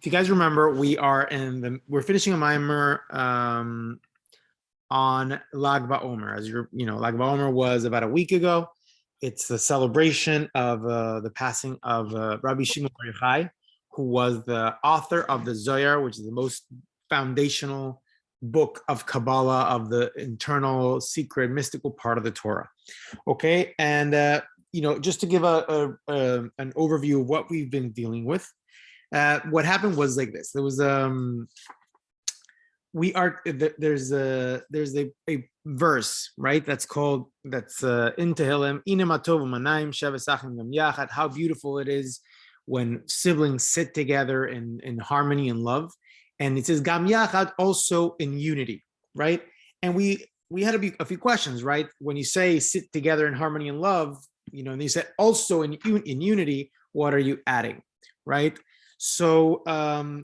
if you guys remember, we're finishing a Baomer on Lag Baomer. As Lag Baomer was about a week ago. It's the celebration of the passing of Rabbi Shimon Bar Yochai, who was the author of the Zohar, which is the most foundational book of Kabbalah, of the internal, secret, mystical part of the Torah. Okay, and just to give an overview of what we've been dealing with. What happened was like this. There was there's a verse, right? That's in Tehillim, Ina matov manayim shevasachim gam yachad. How beautiful it is when siblings sit together in harmony and love. And it says gam yachad, also in unity, right? And we had a few questions, right? When you say sit together in harmony and love, and you said also in unity, what are you adding, right? So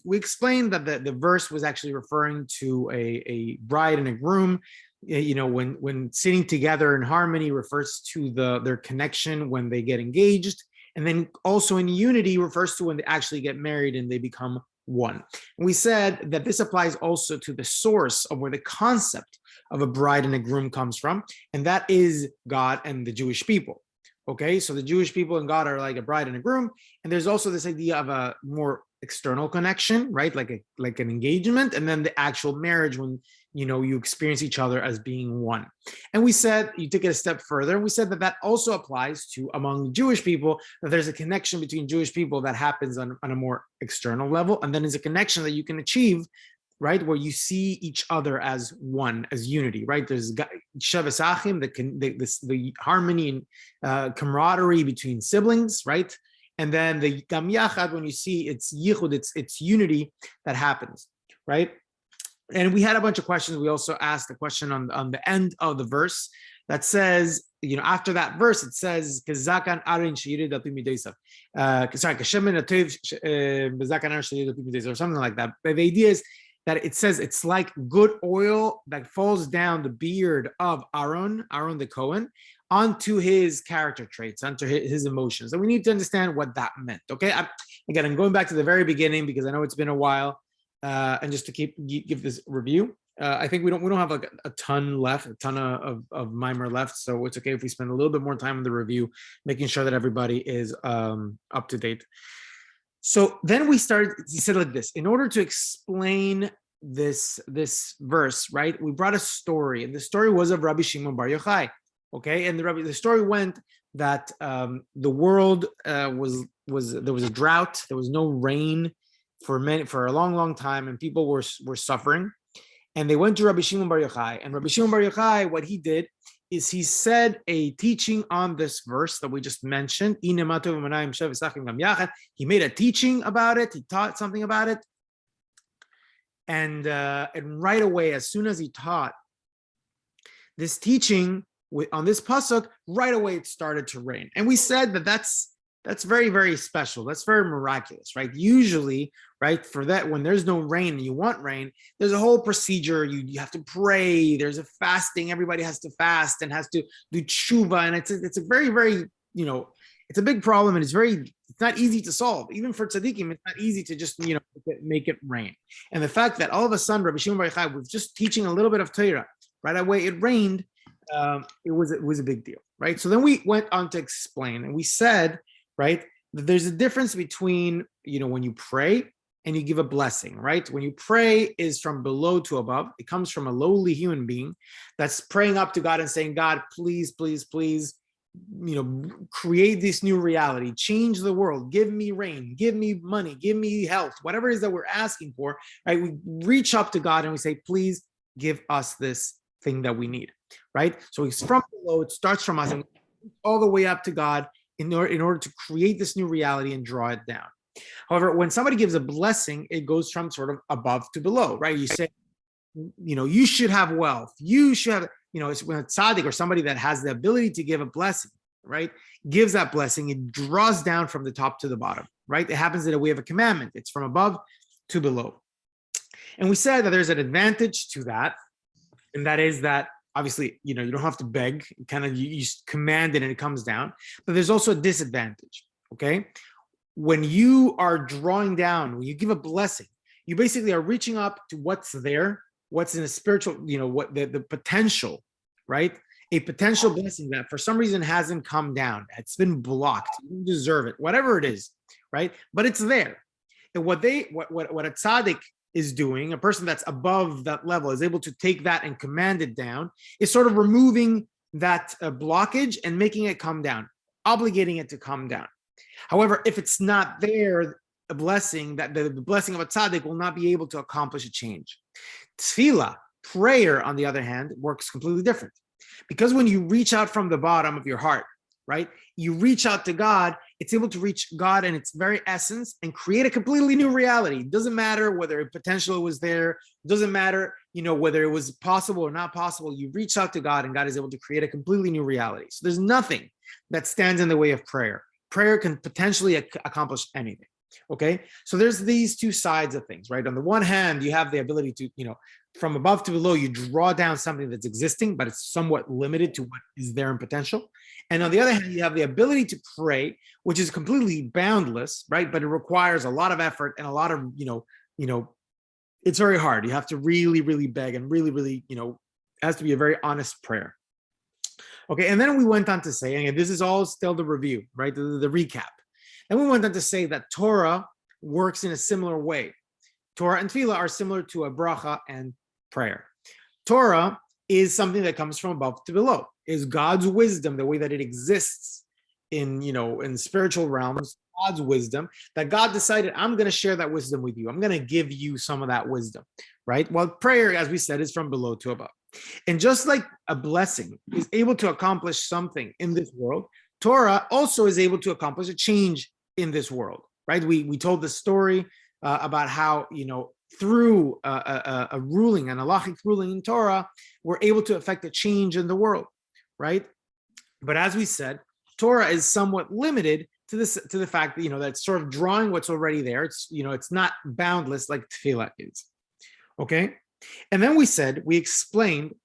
we explained that the verse was actually referring to a bride and a groom. When sitting together in harmony refers to their connection when they get engaged, and then also in unity refers to when they actually get married and they become one. And we said that this applies also to the source of where the concept of a bride and a groom comes from, and that is God and the Jewish people. Okay, so the Jewish people and God are like a bride and a groom, and there's also this idea of a more external connection, right? Like an engagement, and then the actual marriage when you experience each other as being one. And we said, you took it a step further, and we said that also applies to among Jewish people, that there's a connection between Jewish people that happens on a more external level, and then there's a connection that you can achieve, right, where you see each other as one, as unity, right? There's Shevasachim, the harmony and camaraderie between siblings, right? And then the Gam Yachad, when you see it's Yichud, it's unity that happens, right? And we had a bunch of questions. We also asked a question on the end of the verse that says, after that verse, it says, Kezakan Arin Shirid Api Mideisav. Sorry, Keshemen Ativ Bezakan Arin Shirid Api Mideisav, or something like that. But the idea is that it says it's like good oil that falls down the beard of Aaron the Cohen, onto his character traits, onto his emotions. And we need to understand what that meant, okay? I'm going back to the very beginning because I know it's been a while, and just to give this review. I think we don't have like a ton of mimer left, so it's okay if we spend a little bit more time on the review, making sure that everybody is up to date. So then he said like this, in order to explain this verse, right, we brought a story, and the story was of Rabbi Shimon Bar Yochai, okay? And the story went that the world there was a drought, there was no rain for a long time, and people were suffering, and they went to Rabbi Shimon Bar Yochai, and Rabbi Shimon Bar Yochai, what he did is he said a teaching on this verse that we just mentioned. He made a teaching about it. He taught something about it. And right away, as soon as he taught this teaching on this pasuk, right away it started to rain. And we said that's very, very special. That's very miraculous, right? Usually, right, for that, when there's no rain and you want rain, there's a whole procedure. You have to pray. There's a fasting. Everybody has to fast and has to do tshuva. And it's a very, very, it's a big problem, and it's not easy to solve. Even for tzaddikim, it's not easy to just, make it rain. And the fact that all of a sudden, Rabbi Shimon Bar Yochai was just teaching a little bit of Torah, right away it rained, it was a big deal, right? So then we went on to explain, and we said, right, that there's a difference between, when you pray and you give a blessing, right? When you pray is from below to above. It comes from a lowly human being that's praying up to God and saying, God, please, please, please, create this new reality, change the world, give me rain, give me money, give me health, whatever it is that we're asking for, right? We reach up to God and we say, please give us this thing that we need, right? So it's from below, it starts from us and all the way up to God in order to create this new reality and draw it down. However, when somebody gives a blessing, it goes from sort of above to below, right? You say, you should have wealth. You should have, it's when a tzaddik or somebody that has the ability to give a blessing, right, gives that blessing, it draws down from the top to the bottom, right? It happens in a way of a commandment. It's from above to below. And we said that there's an advantage to that, and that is that obviously, you don't have to beg, kind of you command it and it comes down, but there's also a disadvantage, okay? when you are drawing down, when you give a blessing, you basically are reaching up to what's there, what's in a spiritual, what the potential, right? A potential blessing that for some reason hasn't come down. It's been blocked. You don't deserve it, whatever it is, right? But it's there. And what a tzaddik is doing, a person that's above that level is able to take that and command it down, is sort of removing that blockage and making it come down, obligating it to come down. However, if it's not there, a blessing, that the blessing of a tzaddik will not be able to accomplish a change. Tefillah, prayer, on the other hand, works completely different. Because when you reach out from the bottom of your heart, right, you reach out to God, it's able to reach God in its very essence and create a completely new reality. It doesn't matter whether a potential was there. It doesn't matter, whether it was possible or not possible. You reach out to God and God is able to create a completely new reality. So there's nothing that stands in the way of prayer. Prayer can potentially accomplish anything. Okay, so there's these two sides of things, right? On the one hand, you have the ability to, from above to below, you draw down something that's existing, but it's somewhat limited to what is there in potential. And on the other hand, you have the ability to pray, which is completely boundless, right? But it requires a lot of effort and a lot of, it's very hard. You have to really, really beg and really, really, it has to be a very honest prayer. Okay, and then we went on to say, and this is all still the review, right? The recap. And we went on to say that Torah works in a similar way. Torah and Tefillah are similar to a bracha and prayer. Torah is something that comes from above to below, is God's wisdom, the way that it exists in spiritual realms, God's wisdom, that God decided, I'm going to share that wisdom with you. I'm going to give you some of that wisdom, right? Well, prayer, as we said, is from below to above. And just like a blessing is able to accomplish something in this world, Torah also is able to accomplish a change in this world, right? We told the story about how, through a ruling, an halachic ruling in Torah, we're able to affect a change in the world, right? But as we said, Torah is somewhat limited to the fact that, that it's sort of drawing what's already there. It's, it's not boundless like Tefillah is, okay? And then we explained,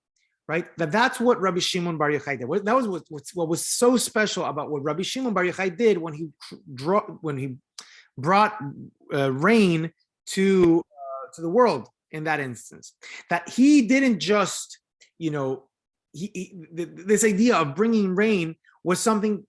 right, that's what Rabbi Shimon Bar Yochai did. That was what was so special about what Rabbi Shimon Bar Yochai did when he brought rain to the world in that instance. That he didn't just, this idea of bringing rain was something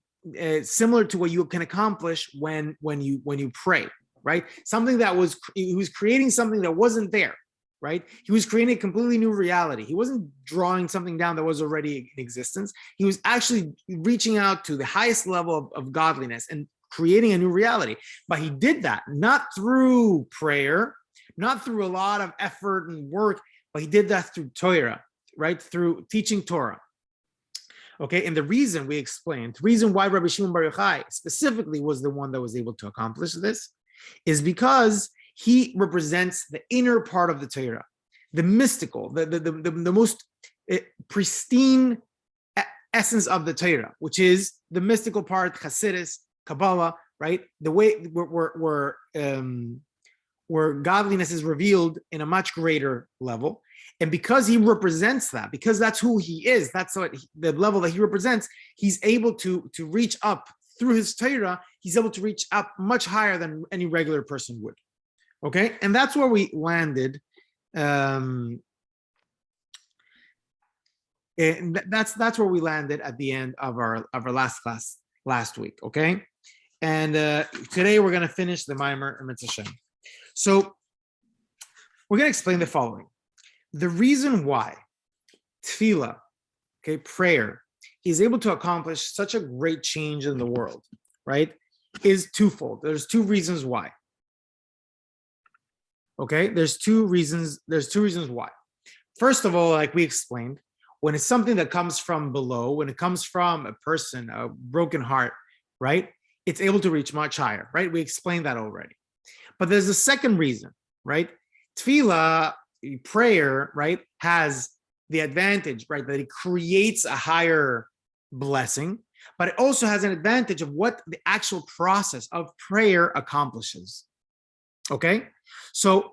similar to what you can accomplish when you pray, right? Something that he was creating something that wasn't there. Right? He was creating a completely new reality. He wasn't drawing something down that was already in existence. He was actually reaching out to the highest level of godliness and creating a new reality. But he did that not through prayer, not through a lot of effort and work, but he did that through Torah, right? Through teaching Torah. Okay, and the reason we explained, the reason why Rabbi Shimon Bar Yochai specifically was the one that was able to accomplish this is because he represents the inner part of the Torah, the mystical, the most pristine essence of the Torah, which is the mystical part, Chassidus, Kabbalah, right? The way where godliness is revealed in a much greater level. And because he represents that, because that's who he is, that's what the level that he represents, he's able to reach up through his Torah, he's able to reach up much higher than any regular person would. Okay, and that's where we landed. And that's where we landed at the end of our last class last week. Okay, and today we're going to finish the Baomer and Mitzvah. So we're going to explain the following: the reason why Tefillah, okay, prayer, is able to accomplish such a great change in the world, right, is twofold. There's two reasons why. Okay, there's two reasons why. First of all, like we explained, when it's something that comes from below, when it comes from a person, a broken heart, right, it's able to reach much higher, right? We explained that already. But there's a second reason, right? Tefillah, prayer, right, has the advantage, right, that it creates a higher blessing, but it also has an advantage of what the actual process of prayer accomplishes. Okay, so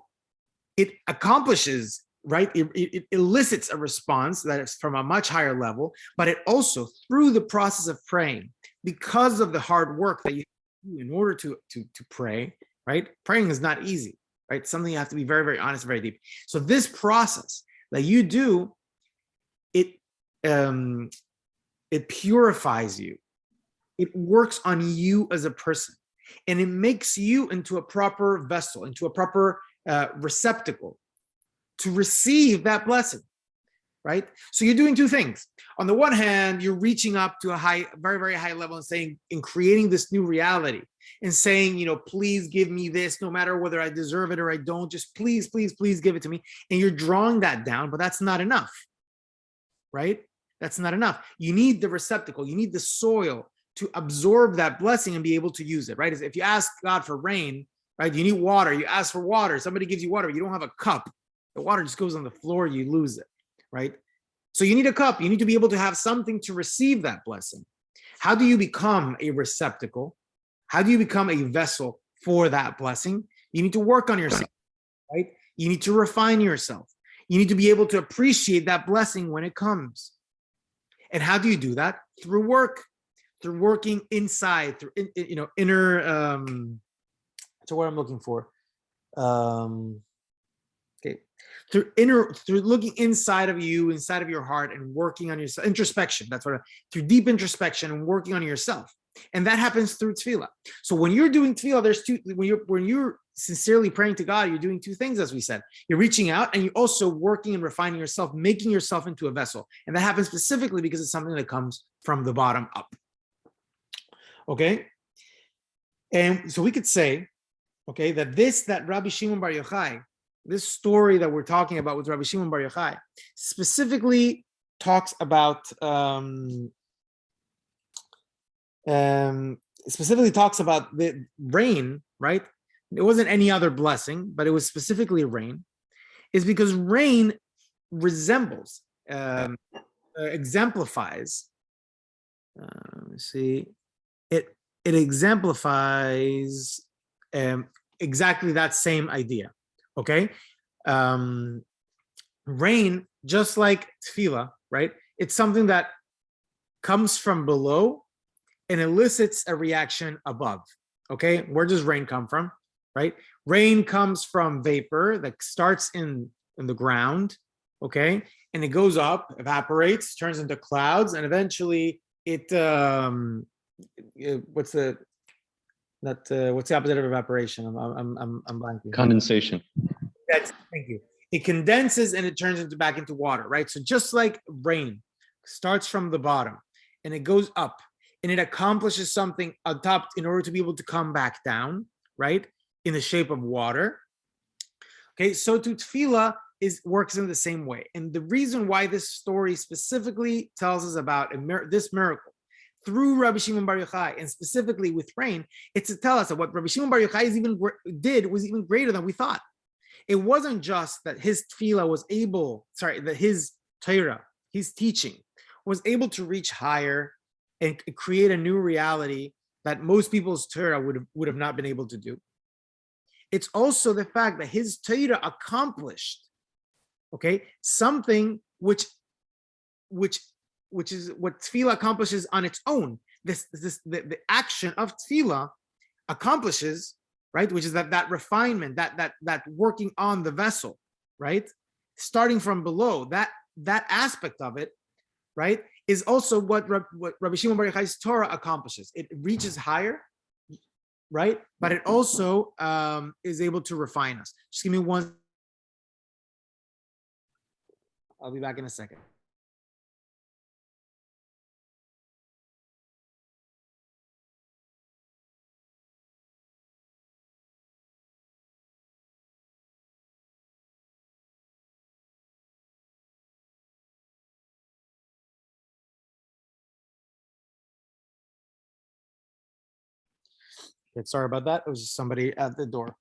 it accomplishes, right? It elicits a response that is from a much higher level, but it also, through the process of praying, because of the hard work that you in order to pray, right? Praying is not easy, right? Something you have to be very, very honest, very deep. So this process that you do, it purifies you. It works on you as a person, and it makes you into a proper vessel, into a proper receptacle to receive that blessing, right? So you're doing two things. On the one hand, you're reaching up to a high, very, very high level and saying, and creating this new reality and saying, please give me this, no matter whether I deserve it or I don't, just please, please, please give it to me. And you're drawing that down, but that's not enough, right? That's not enough. You need the receptacle, you need the soil to absorb that blessing and be able to use it, right? If you ask God for rain, right, you need water, you ask for water, somebody gives you water, you don't have a cup, the water just goes on the floor, you lose it, right? So you need a cup, you need to be able to have something to receive that blessing. How do you become a receptacle? How do you become a vessel for that blessing? You need to work on yourself, right? You need to refine yourself. You need to be able to appreciate that blessing when it comes. And how do you do that? Through work, through working inside, through inner. So what I'm looking for, okay, through looking inside of you, inside of your heart, and working on yourself. Introspection. That's what. Through deep introspection and working on yourself, and that happens through tefillah. So when you're doing tefillah, there's two. When you're sincerely praying to God, you're doing two things, as we said. You're reaching out, and you're also working and refining yourself, making yourself into a vessel, and that happens specifically because it's something that comes from the bottom up. Okay, and so we could say, okay, that Rabbi Shimon Bar Yochai, this story that we're talking about with Rabbi Shimon Bar Yochai, specifically talks about the rain, right? It wasn't any other blessing, but it was specifically rain, is because rain resembles, exemplifies. It exemplifies exactly that same idea. Okay, rain, just like tefillah, right? It's something that comes from below and elicits a reaction above. Okay, where does rain come from? Right, rain comes from vapor that starts in the ground. Okay, and it goes up, evaporates, turns into clouds, and eventually what's the opposite of evaporation? I'm blanking. Condensation. Thank you. It condenses and it turns back into water, right? So just like rain starts from the bottom and it goes up and it accomplishes something on top in order to be able to come back down, right? In the shape of water. Okay, so to tefillah works in the same way. And the reason why this story specifically tells us about this miracle through Rabbi Shimon Bar Yochai, and specifically with rain, it's to tell us that what Rabbi Shimon Bar Yochai did was even greater than we thought. It wasn't just that his tefillah was that his Torah, his teaching, was able to reach higher and create a new reality that most people's Torah would have not been able to do. It's also the fact that his Torah accomplished, okay, something which is what tefillah accomplishes on its own. The action of tefillah accomplishes, right, which is that refinement, that working on the vessel, right, starting from below. That aspect of it, right, is also what Rabbi Shimon Bar Yochai's Torah accomplishes. It reaches higher, right, but it also is able to refine us. Just give me one. I'll be back in a second. Sorry about that. It was just somebody at the door.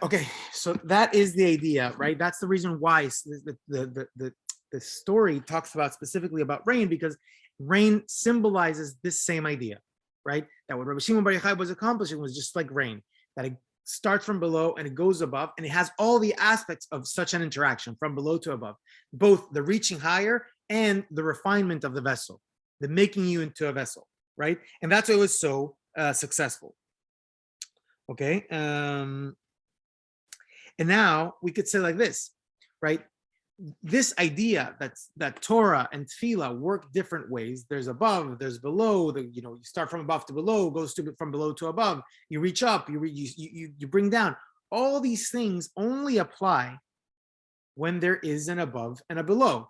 Okay, so that is the idea, right? That's the reason why the story talks about specifically about rain, because rain symbolizes this same idea, right? That what Rabbi Shimon Bar Yochai was accomplishing was just like rain, that it starts from below and it goes above, and it has all the aspects of such an interaction from below to above, both the reaching higher and the refinement of the vessel, the making you into a vessel, right? And that's why it was so successful. Okay, and now we could say like this, right? This idea that Torah and Tefillah work different ways. There's above, there's below. You start from above to below, goes to from below to above. You reach up, you bring down. All these things only apply when there is an above and a below.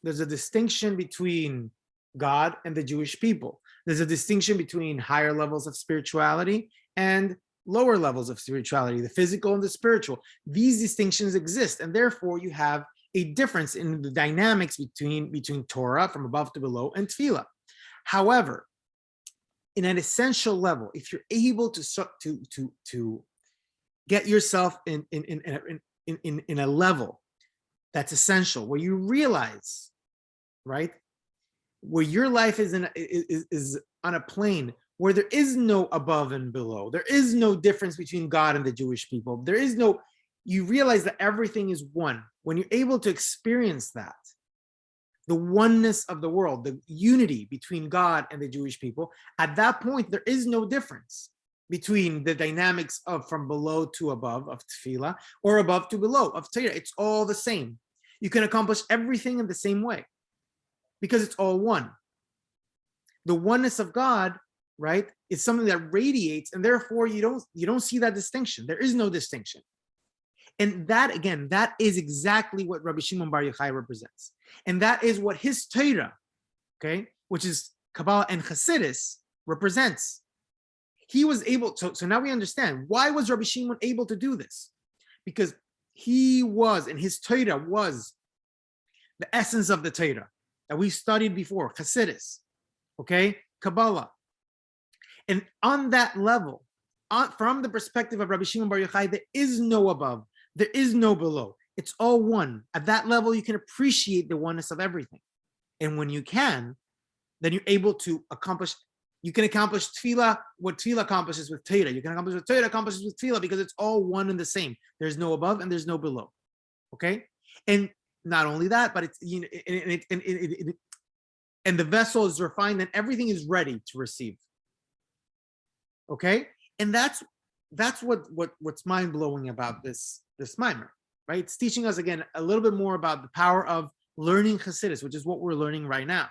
There's a distinction between God and the Jewish people. There's a distinction between higher levels of spirituality and lower levels of spirituality, the physical and the spiritual. These distinctions exist, and therefore you have a difference in the dynamics between Torah from above to below and Tefillah. However, in an essential level, if you're able to get yourself in a level that's essential, where you realize, right, where your life is on a plane where there is no above and below, there is no difference between God and the Jewish people, you realize that everything is one. When you're able to experience that, the oneness of the world, the unity between God and the Jewish people, at that point, there is no difference between the dynamics of from below to above of Tefillah or above to below of Torah. It's all the same. You can accomplish everything in the same way because it's all one. The oneness of God, right, is something that radiates, and therefore you don't see that distinction. There is no distinction. And that, again, that is exactly what Rabbi Shimon Bar Yochai represents. And that is what his Torah, okay, which is Kabbalah and Chassidus, represents. He was able to, so now we understand, why was Rabbi Shimon able to do this? Because he was, and his Torah was the essence of the Torah that we studied before, Chassidus, okay, Kabbalah. And on that level, from the perspective of Rabbi Shimon Bar Yochai, there is no above, there is no below. It's all one. At that level, you can appreciate the oneness of everything. And when you can, then you're able to accomplish, you can accomplish Tefillah, what Tefillah accomplishes with Torah. You can accomplish what Torah accomplishes with Tefillah because it's all one and the same. There's no above and there's no below. Okay? And not only that, but it's, and the vessel is refined and everything is ready to receive. Okay? And that's what's mind-blowing about this mimer, right? It's teaching us, again, a little bit more about the power of learning Chassidus, which is what we're learning right now.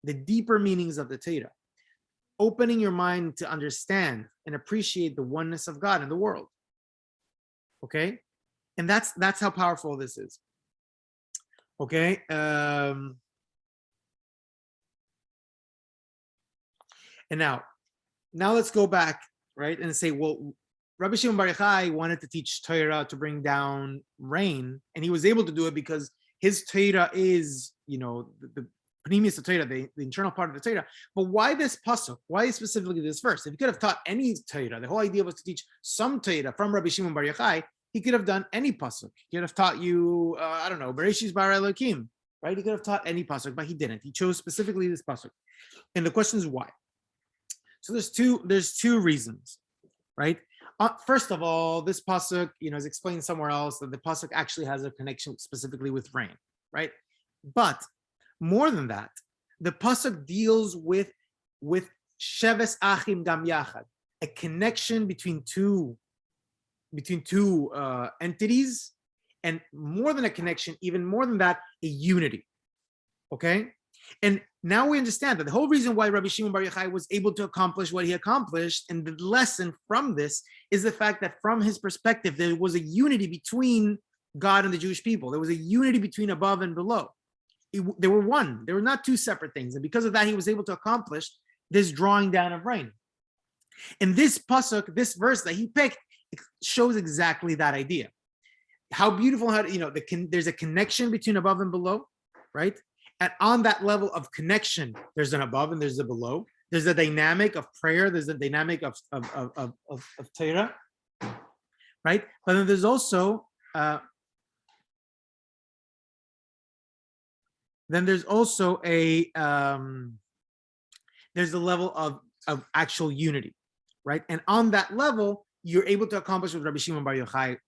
The deeper meanings of the Torah. Opening your mind to understand and appreciate the oneness of God in the world. Okay? And that's how powerful this is. Okay? And now let's go back, right, and say, well, Rabbi Shimon Bar Yochai wanted to teach Torah to bring down rain, and he was able to do it because his Torah is, the Panemius of Torah, the internal part of the Torah. But why this pasuk? Why specifically this verse? If he could have taught any Torah, the whole idea was to teach some Torah from Rabbi Shimon Bar Yochai, he could have done any pasuk. He could have taught you, Bereshis bara Elokim, right? He could have taught any pasuk, but he didn't. He chose specifically this pasuk. And the question is why? So there's two reasons, right? First of all, this pasuk, is explained somewhere else that the pasuk actually has a connection specifically with rain, right? But more than that, the pasuk deals with sheves achim gam yachad, a connection between two entities, and more than a connection, even more than that, a unity. Okay, and now we understand that the whole reason why Rabbi Shimon Bar Yochai was able to accomplish what he accomplished, and the lesson from this is the fact that from his perspective, there was a unity between God and the Jewish people. There was a unity between above and below. They were one. They were not two separate things. And because of that, he was able to accomplish this drawing down of rain. And this pasuk, this verse that he picked, shows exactly that idea. How beautiful, there's a connection between above and below, right? And on that level of connection, there's an above and there's a below. There's a dynamic of prayer. There's a dynamic of Torah, right? But then there's also there's a level of actual unity, right? And on that level, you're able to accomplish what Rabbi Shimon Bar Yochai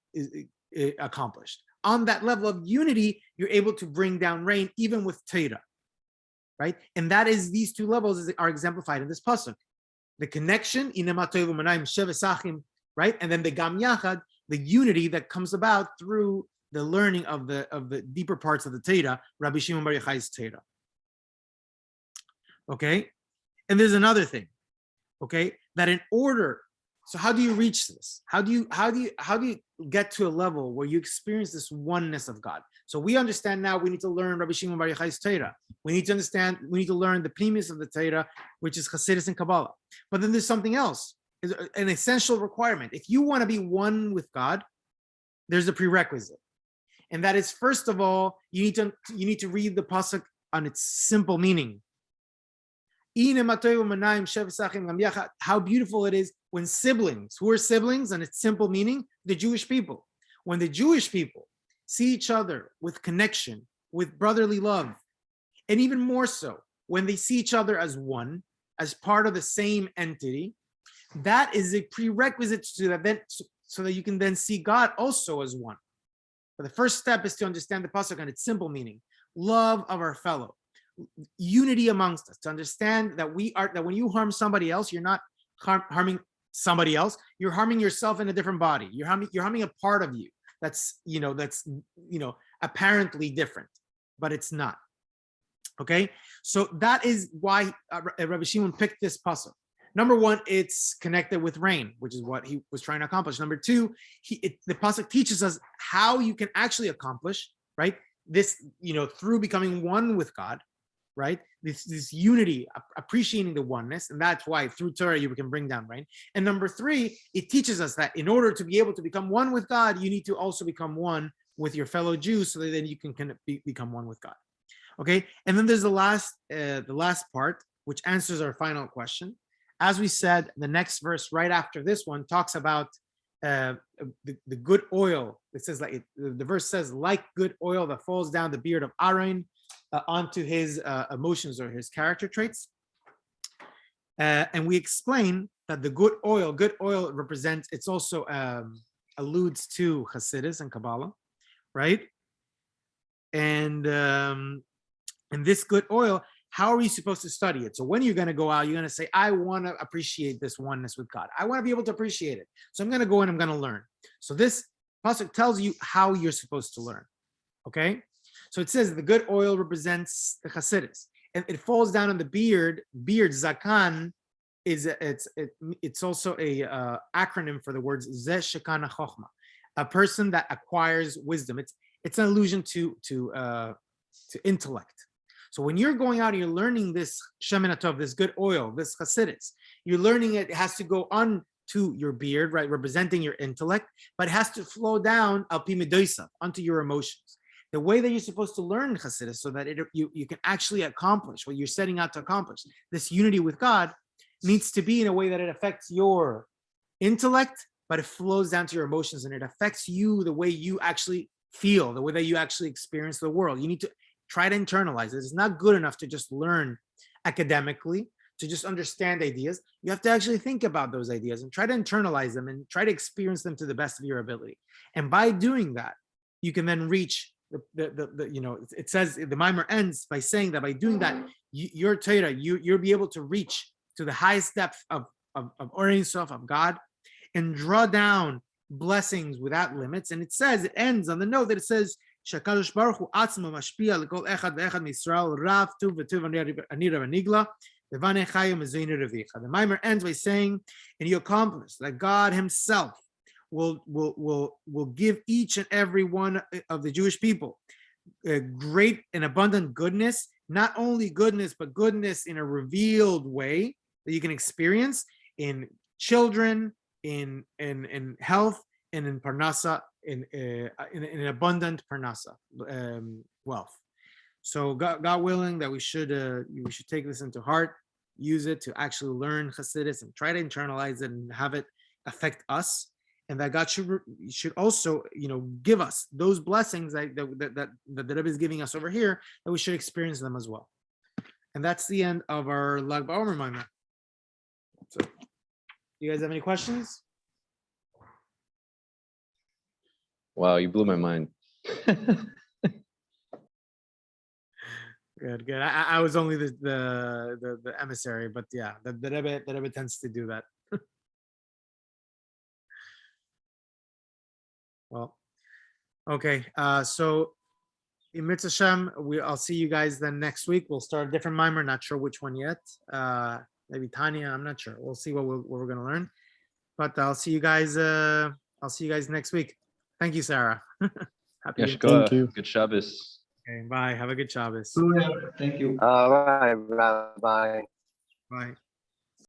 accomplished. On that level of unity, you're able to bring down rain even with Torah, right? And that is, these two levels are exemplified in this pasuk. the connection, right? And then the gam yachad, the unity that comes about through the learning of the deeper parts of the Torah, Rabbi Shimon Bar Yochai's Torah. Okay, and there's another thing. Okay, that in order, so how do you reach this? How do you get to a level where you experience this oneness of God? So we understand now we need to learn Rabbi Shimon Bar Yochai's Torah. We need to learn the premise of the Torah, which is Chassidus and Kabbalah. But then there's something else, an essential requirement. If you want to be one with God, there's a prerequisite. And that is, first of all, you need to read the pasuk on its simple meaning. How beautiful it is when siblings, who are siblings, and its simple meaning, the Jewish people. When the Jewish people see each other with connection, with brotherly love, and even more so, when they see each other as one, as part of the same entity, that is a prerequisite to that, so that you can then see God also as one. But the first step is to understand the pasuk and its simple meaning: love of our fellow, unity amongst us. To understand that when you harm somebody else, you're not harming somebody else. You're harming yourself in a different body. You're harming a part of you that's apparently different, but it's not. Okay, so that is why Rabbi Shimon picked this pasuk. Number one, it's connected with rain, which is what he was trying to accomplish. Number two, the pasuk teaches us how you can actually accomplish, right, this, through becoming one with God, right? This unity, appreciating the oneness, and that's why through Torah you can bring down rain. And number three, it teaches us that in order to be able to become one with God, you need to also become one with your fellow Jews, so that then you can become one with God. Okay, and then there's the last part, which answers our final question. As we said, the next verse right after this one talks about the good oil. It says, like the verse says, like good oil that falls down the beard of Aaron onto his emotions or his character traits. And we explain that the good oil represents, it's also alludes to Chassidus and Kabbalah, right? And this good oil, how are we supposed to study it? So when you're going to go out, you're going to say, I want to appreciate this oneness with God. I want to be able to appreciate it. So I'm going to go and I'm going to learn. So this pasuk tells you how you're supposed to learn. Okay? So it says the good oil represents the Chassidus. And it falls down on the beard. Beard, zakan, it's also a acronym for the words Zeh Shekana Chochma, a person that acquires wisdom. It's an allusion to intellect. So when you're going out and you're learning this Shemin HaTov, this good oil, this Chassidus, you're learning it has to go on to your beard, right, representing your intellect, but it has to flow down al pi midosav, onto your emotions. The way that you're supposed to learn Chassidus, so that you can actually accomplish what you're setting out to accomplish, this unity with God, needs to be in a way that it affects your intellect, but it flows down to your emotions, and it affects you the way you actually feel, the way that you actually experience the world. You need to try to internalize it. It's not good enough to just learn academically, to just understand ideas. You have to actually think about those ideas and try to internalize them and try to experience them to the best of your ability. And by doing that, you can then reach it says the Baomer ends by saying that by doing that, your Torah, you'll be able to reach to the highest depth of Or Ein Sof, of God, and draw down blessings without limits. And it ends on the note that it says, Shakadosh Baruch Hu Atzma Mashpia L'Kol Echad Ve'Echad Misrael Rav Tuv V'Tuv Anira V'Nigla V'Vanei Chayim Mezeinu Revicha. The Baomer ends by saying, and you accomplish that God Himself will give each and every one of the Jewish people a great and abundant goodness. Not only goodness, but goodness in a revealed way that you can experience in children, in health, and in parnasa, in an abundant parnasa, wealth. So God willing that we should take this into heart, use it to actually learn Chassidus and try to internalize it and have it affect us, and that God should also give us those blessings that the Rebbe is giving us over here, that we should experience them as well. And that's the end of our Lag Baomer Maimon. So, do you guys have any questions? Wow, you blew my mind. Good. I was only the emissary, but yeah, the Rebbe tends to do that. Well, okay. So in Mitzvah Shem, I'll see you guys then next week. We'll start a different mimer. Not sure which one yet. Maybe Tanya. I'm not sure. We'll see what we're gonna learn. But I'll see you guys. I'll see you guys next week. Thank you, Sarah. Happy. Thank you. Good Shabbos. Okay. Bye. Have a good Shabbos. Thank you. All right, Rabbi. Bye.